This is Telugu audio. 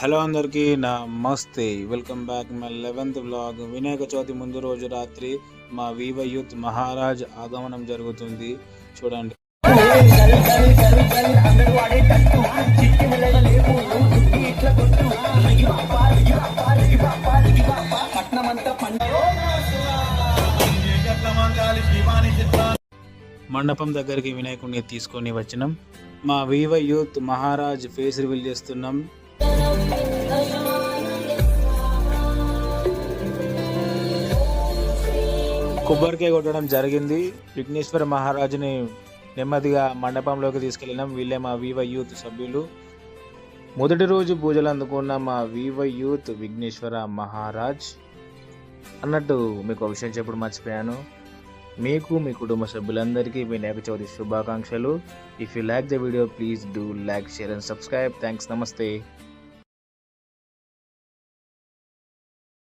హలో అందరికీ నమస్తే. Welcome back my 11th vlog. Vinayaka Chavithi ముందు రోజు రాత్రి మా వివ యూత్ మహారాజ్ ఆగమనం జరుగుతుంది. చూడండి. మండపం దగ్గరికి వినాయకుడిని తీసుకొని వచ్చినాం. మా వివ యూత్ మహారాజ్ ఫేస్ రివీల్ చేస్తున్నాం. కొబ్బరికాయ కొట్టడం జరిగింది. విఘ్నేశ్వర మహారాజుని నెమ్మదిగా మండపంలోకి తీసుకెళ్ళినాం. వీళ్ళే మా వివ యూత్ సభ్యులు. మొదటి రోజు పూజలు అందుకున్న మా వివ యూత్ విఘ్నేశ్వర మహారాజ్. అన్నట్టు మీకు ఒక విషయం చెప్పడం మర్చిపోయాను. మీకు మీ కుటుంబ సభ్యులందరికీ వినాయక చవితి శుభాకాంక్షలు. If you like the video please do like, share and subscribe. Thanks. నమస్తే.